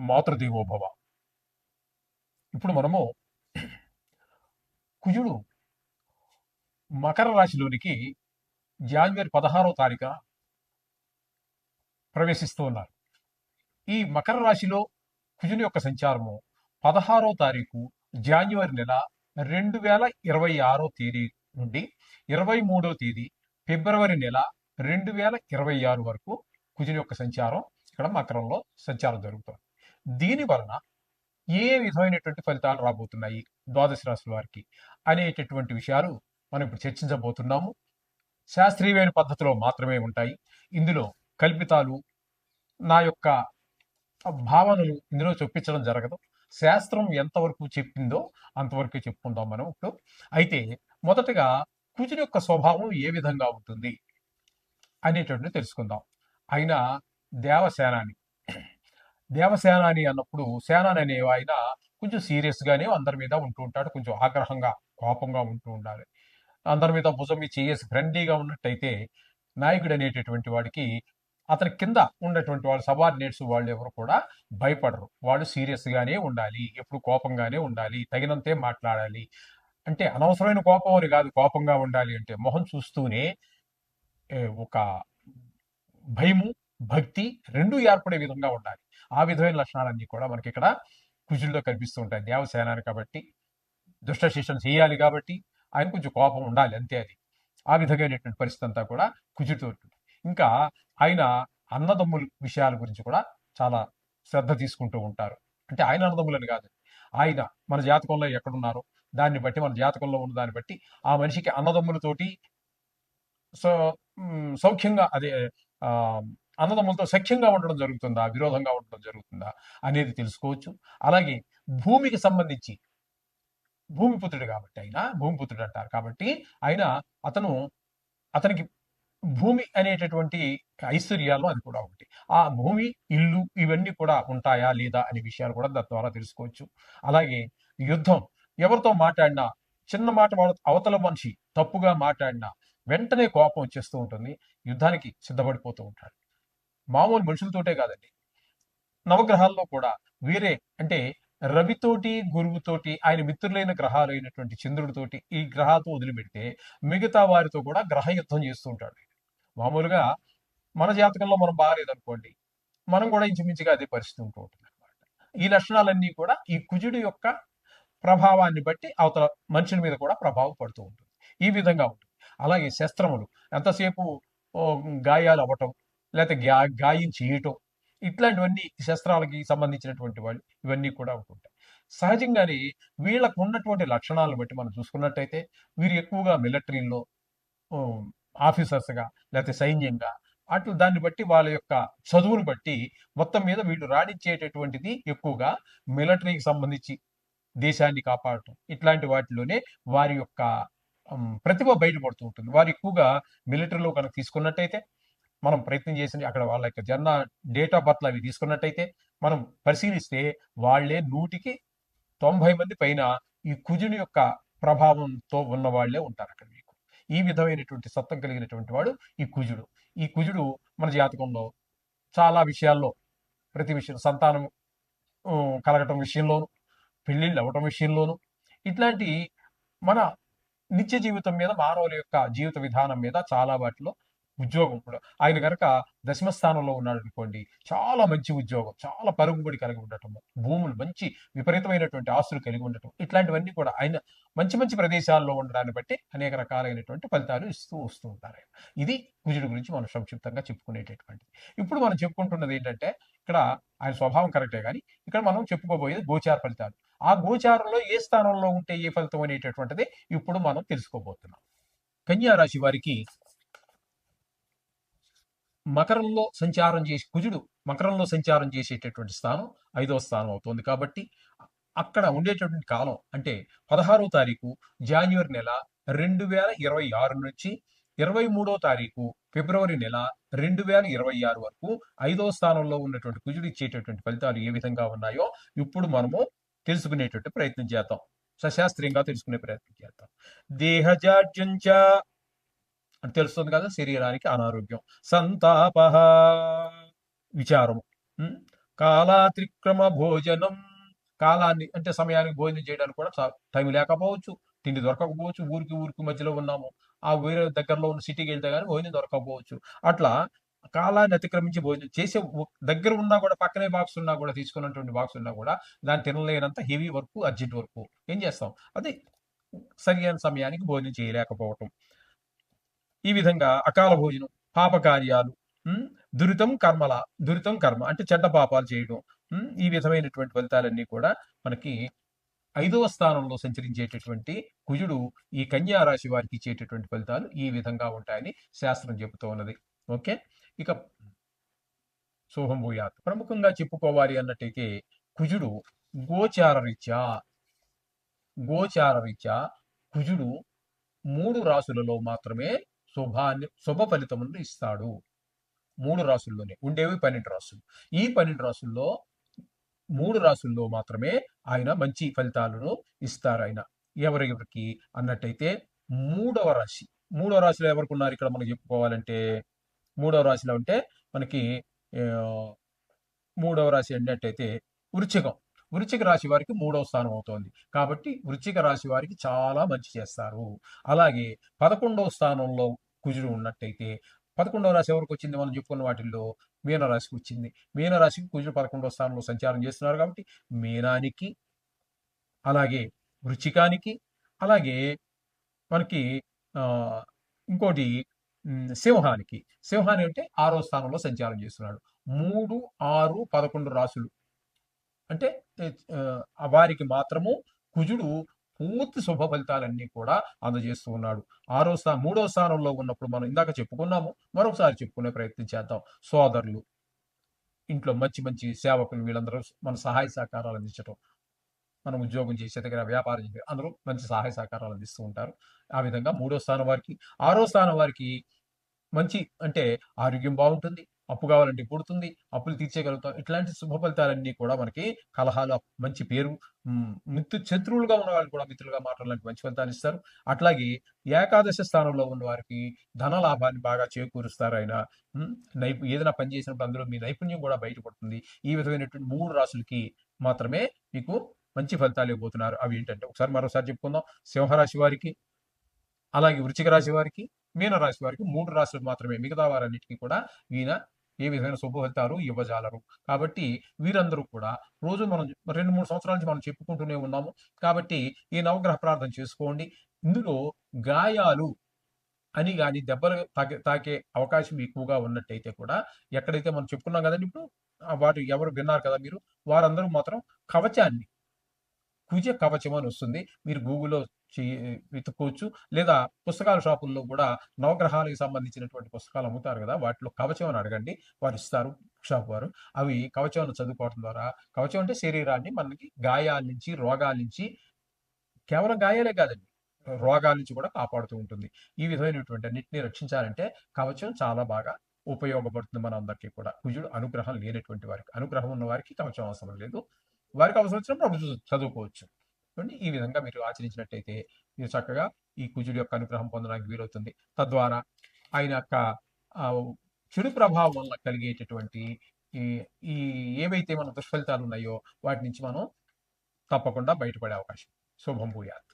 మాతృదేవోభవ. ఇప్పుడు మనము కుజుడు మకర రాశిలోనికి జనవరి 16వ తారీఖున ప్రవేశిస్తూ ఉన్నారు. ఈ మకర రాశిలో కుజుని యొక్క సంచారము 16వ తారీఖు జనవరి నెల 2026వ తేదీ నుండి 23వ తేదీ ఫిబ్రవరి నెల 2026 వరకు కుజుని యొక్క సంచారం ఇక్కడ మకరంలో సంచారం జరుగుతుంది. దీని వలన ఏ విధమైనటువంటి ఫలితాలు రాబోతున్నాయి ద్వాదశ రాశుల వారికి అనేటటువంటి విషయాలు మనం ఇప్పుడు చర్చించబోతున్నాము. శాస్త్రీయమైన పద్ధతిలో మాత్రమే ఉంటాయి. ఇందులో కల్పితాలు, నా యొక్క భావనలు ఇందులో చొప్పించడం జరగదు. శాస్త్రం ఎంతవరకు చెప్పిందో అంతవరకు చెప్పుకుందాం మనం ఇప్పుడు. అయితే మొదటగా కుజుని యొక్క స్వభావం ఏ విధంగా ఉంటుంది అనేటువంటిది తెలుసుకుందాం. ఆయన దేవసేనాని. దేవసేనాని అన్నప్పుడు సేనాని అనే ఆయన కొంచెం సీరియస్ గానే అందరి మీద ఉంటూ ఉంటాడు. కొంచెం ఆగ్రహంగా, కోపంగా ఉంటూ ఉండాలి. అందరి మీద భుజం మీద చేసి ఫ్రెండ్లీగా ఉన్నట్టయితే నాయకుడు అనేటటువంటి వాడికి అతని కింద ఉన్నటువంటి వాళ్ళు సబార్డినేట్స్ వాళ్ళు ఎవరు కూడా భయపడరు. వాళ్ళు సీరియస్ గానే ఉండాలి, ఎప్పుడు కోపంగానే ఉండాలి, తగినంతే మాట్లాడాలి. అంటే అనవసరమైన కోపం అని కాదు, కోపంగా ఉండాలి అంటే మొహం చూస్తూనే ఒక భయము, భక్తి రెండూ ఏర్పడే విధంగా ఉండాలి. ఆ విధమైన లక్షణాలన్నీ కూడా మనకి ఇక్కడ కుజుల్లో కనిపిస్తూ ఉంటాయి. దేవసేనాని కాబట్టి, దుష్ట శిక్షణ చేయాలి కాబట్టి ఆయన కొంచెం కోపం ఉండాలి, అంతే. అది ఆ విధమైనటువంటి పరిస్థితి అంతా కూడా కుజుడితో ఉంటుంది. ఇంకా ఆయన అన్నదమ్ముల విషయాల గురించి కూడా చాలా శ్రద్ధ తీసుకుంటూ ఉంటారు. అంటే ఆయన అన్నదమ్ములని కాదు, ఆయన మన జాతకంలో ఎక్కడున్నారో దాన్ని బట్టి, మన జాతకంలో ఉన్న దాన్ని బట్టి ఆ మనిషికి అన్నదమ్ములతోటి సో సౌఖ్యంగా, అదే అన్నదమ్ములతో సఖ్యంగా ఉండడం జరుగుతుందా, విరోధంగా ఉండడం జరుగుతుందా అనేది తెలుసుకోవచ్చు. అలాగే భూమికి సంబంధించి, భూమిపుత్రుడు కాబట్టి ఆయన భూమిపుత్రుడు అంటారు కాబట్టి ఆయన అతనికి భూమి అనేటటువంటి ఐశ్వర్యాలు అది కూడా ఒకటి. ఆ భూమి, ఇల్లు ఇవన్నీ కూడా ఉంటాయా లేదా అనే విషయాలు కూడా దాని ద్వారా తెలుసుకోవచ్చు. అలాగే యుద్ధం, ఎవరితో మాట్లాడినా చిన్న మాట అవతల మనిషి తప్పుగా మాట్లాడినా వెంటనే కోపం వచ్చేస్తూ ఉంటుంది, యుద్ధానికి సిద్ధపడిపోతూ ఉంటాడు. మామూలు మనుషులతోటే కాదండి, నవగ్రహాల్లో కూడా వేరే, అంటే రవితోటి, గురువుతోటి, ఆయన మిత్రులైన గ్రహాలు అయినటువంటి చంద్రుడితోటి, ఈ గ్రహాలతో వదిలిపెడితే మిగతా వారితో కూడా గ్రహ యుద్ధం చేస్తూ ఉంటాడు. మామూలుగా మన జాతకంలో మనం బాగాలేదనుకోండి, మనం కూడా ఇంచుమించుగా అదే పరిస్థితి ఉంటూ ఉంటుంది అనమాట. ఈ లక్షణాలన్నీ కూడా ఈ కుజుడి యొక్క ప్రభావాన్ని బట్టి అవతల మనుషుల మీద కూడా ప్రభావం పడుతూ ఉంటుంది. ఈ విధంగా ఉంటుంది. అలాగే శస్త్రములు, ఎంతసేపు గాయాలు అవ్వటం, లేకపోతే గాయం చేయటం, ఇట్లాంటివన్నీ శస్త్రాలకి సంబంధించినటువంటి వాళ్ళు ఇవన్నీ కూడా ఉంటుంటాయి. సహజంగానే వీళ్ళకు ఉన్నటువంటి లక్షణాలను బట్టి మనం చూసుకున్నట్టయితే వీరు ఎక్కువగా మిలిటరీలో ఆఫీసర్స్గా, లేకపోతే సైన్యంగా, అట్లు దాన్ని బట్టి వాళ్ళ యొక్క చదువును బట్టి మొత్తం మీద వీళ్ళు రాణించేటటువంటిది ఎక్కువగా మిలిటరీకి సంబంధించి దేశాన్ని కాపాడటం, ఇట్లాంటి వాటిలోనే వారి యొక్క ప్రతిభ బయటపడుతూ ఉంటుంది. వారు ఎక్కువగా మిలిటరీలో కనుక తీసుకున్నట్టయితే, మనం ప్రయత్నం చేసి అక్కడ వాళ్ళ యొక్క జన్మ డేట్ ఆఫ్ బర్త్ అవి తీసుకున్నట్టయితే మనం పరిశీలిస్తే వాళ్ళే 100కి 90 మంది పైన ఈ కుజుని యొక్క ప్రభావంతో ఉన్న వాళ్ళే ఉంటారు అక్కడ మీకు. ఈ విధమైనటువంటి సత్వం కలిగినటువంటి వాడు ఈ కుజుడు. ఈ కుజుడు మన జాతకంలో చాలా విషయాల్లో, ప్రతి విషయం, సంతానం కలగటం విషయంలోను, పెళ్ళిళ్ళు అవ్వటం విషయంలోను, ఇట్లాంటి మన నిత్య జీవితం మీద, మానవుల యొక్క జీవిత విధానం మీద చాలా వాటిలో, ఉద్యోగం కూడా ఆయన కనుక దశమ స్థానంలో ఉన్నాడు అనుకోండి, చాలా మంచి ఉద్యోగం, చాలా పరుగుబడి కలిగి ఉండటము, భూములు, మంచి విపరీతమైనటువంటి ఆస్తులు కలిగి ఉండటం, ఇట్లాంటివన్నీ కూడా ఆయన మంచి మంచి ప్రదేశాల్లో ఉండడాన్ని బట్టి అనేక రకాలైనటువంటి ఫలితాలు ఇస్తూ వస్తూ ఉంటారు. ఇది కుజుడి గురించి మనం సంక్షిప్తంగా చెప్పుకునేటటువంటిది. ఇప్పుడు మనం చెప్పుకుంటున్నది ఏంటంటే, ఇక్కడ ఆయన స్వభావం కరెక్టే, కానీ ఇక్కడ మనం చెప్పుకోబోయేది గోచార ఫలితాలు. ఆ గోచారంలో ఏ స్థానంలో ఉంటే ఏ ఫలితం అనేటటువంటిది ఇప్పుడు మనం తెలుసుకోబోతున్నాం. కన్యా రాశి వారికి మకరంలో సంచారం చేసి, కుజుడు మకరంలో సంచారం చేసేటటువంటి స్థానం 5వ స్థానం అవుతుంది. కాబట్టి అక్కడ ఉండేటటువంటి కాలం అంటే 16వ తారీఖు జనవరి నెల 2026 నుంచి 23వ తారీఖు ఫిబ్రవరి నెల 2026 వరకు 5వ స్థానంలో ఉన్నటువంటి కుజుడు ఇచ్చేటటువంటి ఫలితాలు ఏ విధంగా ఉన్నాయో ఇప్పుడు మనము తెలుసుకునేటువంటి ప్రయత్నం చేద్దాం. సశాస్త్రీయంగా తెలుసుకునే ప్రయత్నం చేద్దాం. దేహజాడ్యంచ అని తెలుస్తుంది కదా, శరీరానికి అనారోగ్యం, సంతాప, విచారము, కాలాతిక్రమ భోజనం, కాలాన్ని అంటే సమయానికి భోజనం చేయడానికి కూడా టైం లేకపోవచ్చు, తిండి దొరకకపోవచ్చు, ఊరికి ఊరికి మధ్యలో ఉన్నాము, ఆ వేరే దగ్గరలో ఉన్న సిటీకి వెళ్తే కానీ భోజనం దొరకకపోవచ్చు. అట్లా కాలాన్ని అతిక్రమించి భోజనం చేసే దగ్గర ఉన్నా కూడా, పక్కనే బాక్స్ ఉన్నా కూడా, తీసుకున్నటువంటి బాక్స్ ఉన్నా కూడా దాన్ని తినలేనంత హెవీ వర్క్, అర్జెంట్ వర్క్ ఏం చేస్తాం, అది సరి అయిన సమయానికి భోజనం చేయలేకపోవటం. ఈ విధంగా అకాల భోజనం, పాపకార్యాలు, ఉమ్, దురితం కర్మల, దురితం కర్మ అంటే చెడ్డ పాపాలు చేయడం, ఈ విధమైనటువంటి ఫలితాలన్నీ కూడా మనకి 5వ స్థానంలో సంచరించేటటువంటి కుజుడు ఈ కన్యా రాశి వారికి ఇచ్చేటటువంటి ఫలితాలు ఈ విధంగా ఉంటాయని శాస్త్రం చెబుతూ ఉన్నది. ఓకే. ఇక శుభం భూయాత్. ప్రముఖంగా చెప్పుకోవాలి అన్నట్టయితే కుజుడు గోచార రీత్యా గోచార రీత్యా కుజుడు 3 రాసులలో మాత్రమే శుభ ఫలితములను ఇస్తాడు. 3 రాసుల్లోనే ఉండేవి 12 రాసులు. ఈ 12 రాసుల్లో 3 రాసుల్లో మాత్రమే ఆయన మంచి ఫలితాలను ఇస్తారు ఆయన. ఎవరెవరికి అన్నట్టయితే మూడవ రాశి. మూడవ రాశిలో ఎవరికి ఉన్నారు ఇక్కడ మనం చెప్పుకోవాలంటే, మూడవ రాశిలో అంటే మనకి ఆహ్, మూడవ రాశి అన్నట్టయితే వృశ్చికం. వృశ్చిక రాశి వారికి 3వ స్థానం అవుతోంది. కాబట్టి వృశ్చిక రాశి వారికి చాలా మంచి చేస్తారు. అలాగే 11వ స్థానంలో కుజుడు ఉన్నట్టయితే, 11వ రాశి ఎవరికి వచ్చింది మనం చెప్పుకున్న వాటిల్లో మీనరాశికి వచ్చింది. మీనరాశికి కుజుడు 11వ స్థానంలో సంచారం చేస్తున్నారు కాబట్టి మీనానికి, అలాగే వృశ్చికానికి, అలాగే మనకి ఆహ్, ఇంకోటి సింహానికి. సింహానికి అంటే 6వ స్థానంలో సంచారం చేస్తున్నాడు. 3, 6, 11 రాసులు అంటే వారికి మాత్రము కుజుడు పూర్తి శుభ ఫలితాలన్నీ కూడా అందజేస్తూ ఉన్నాడు. మూడో స్థానంలో ఉన్నప్పుడు మనం ఇందాక చెప్పుకున్నాము. మరొకసారి చెప్పుకునే ప్రయత్నం చేద్దాం. సోదరులు, ఇంట్లో మంచి మంచి సేవకులు వీళ్ళందరూ మన సహాయ సహకారాలు అందించటం. మనం ఉద్యోగం చేసే దగ్గర, వ్యాపారం చేసే అందరూ మంచి సహాయ సహకారాలు అందిస్తూ ఉంటారు. ఆ విధంగా 3వ స్థానం వారికి, 6వ స్థానం వారికి మంచి అంటే ఆరోగ్యం బాగుంటుంది. అప్పు కావాలంటే పుడుతుంది. అప్పులు తీర్చేయగలుగుతాం. ఇట్లాంటి శుభ ఫలితాలన్నీ కూడా మనకి కలహాలు, మంచి పేరు, శత్రువులుగా ఉన్న వాళ్ళు కూడా మిత్రులుగా మారడం లాంటి మంచి ఫలితాలు ఇస్తారు. అట్లాగే ఏకాదశ స్థానంలో ఉన్న వారికి ధన లాభాన్ని బాగా చేకూరుస్తారు ఆయన. హ్మ్. ఏదైనా పని చేసినప్పుడు అందులో మీ నైపుణ్యం కూడా బయటపడుతుంది. ఈ విధమైనటువంటి 3 రాసులకి మాత్రమే మీకు మంచి ఫలితాలు ఇవ్వబోతున్నారు. అవి ఏంటంటే ఒకసారి మరోసారి చెప్పుకుందాం. సింహరాశి వారికి, అలాగే వృశ్చిక రాశి వారికి, మీన రాశి వారికి 3 రాశులకు మాత్రమే. మిగతా వారన్నిటికీ కూడా ఈయన ఏ విధమైన శుభ ఫలితాలు ఇవ్వజాలరు. కాబట్టి వీరందరూ కూడా రోజు మనం 2, 3 సంవత్సరాల నుంచి మనం చెప్పుకుంటూనే ఉన్నాము. కాబట్టి ఈ నవగ్రహ ప్రార్థన చేసుకోండి. ఇందులో గాయాలు అని గాని, దెబ్బలు తాకే అవకాశం ఎక్కువగా ఉన్నట్టయితే కూడా, ఎక్కడైతే మనం చెప్పుకున్నాం కదండీ ఇప్పుడు, వాటి ఎవరు విన్నారు కదా మీరు, వారందరూ మాత్రం కవచాన్ని, కుజ కవచం అని వస్తుంది. మీరు గూగుల్‌లో చే వెతుక్కోవచ్చు. లేదా పుస్తకాల షాపుల్లో కూడా నవగ్రహాలకు సంబంధించినటువంటి పుస్తకాలు అమ్ముతారు కదా! వాటిలో కవచం అని అడగండి. వారిస్తారు షాప్ వారు. అవి కవచాన్ని చదువుకోవడం ద్వారా, కవచం అంటే శరీరాన్ని మనకి గాయాల నుంచి, రోగాల నుంచి, కేవలం గాయాలే కాదండి, రోగాల నుంచి కూడా కాపాడుతూ ఉంటుంది. ఈ విధమైనటువంటి అన్నిటిని రక్షించాలంటే కవచం చాలా బాగా ఉపయోగపడుతుంది మనందరికీ కూడా. కుజుడు అనుగ్రహం లేనటువంటి వారికి. అనుగ్రహం ఉన్న వారికి కవచం అవసరం లేదు. వారికి అవసరం వచ్చినప్పుడు అప్పుడు చదువుకోవచ్చు. చూడండి, ఈ విధంగా మీరు ఆచరించినట్టయితే మీరు చక్కగా ఈ కుజుడి యొక్క అనుగ్రహం పొందడానికి వీలవుతుంది. తద్వారా ఆయన యొక్క ఆహ్, చెడు ప్రభావం వల్ల కలిగేటటువంటి ఈ ఈ ఏవైతే మన దుష్ఫలితాలు ఉన్నాయో వాటి నుంచి మనం తప్పకుండా బయటపడే అవకాశం. శుభం భూయాత్.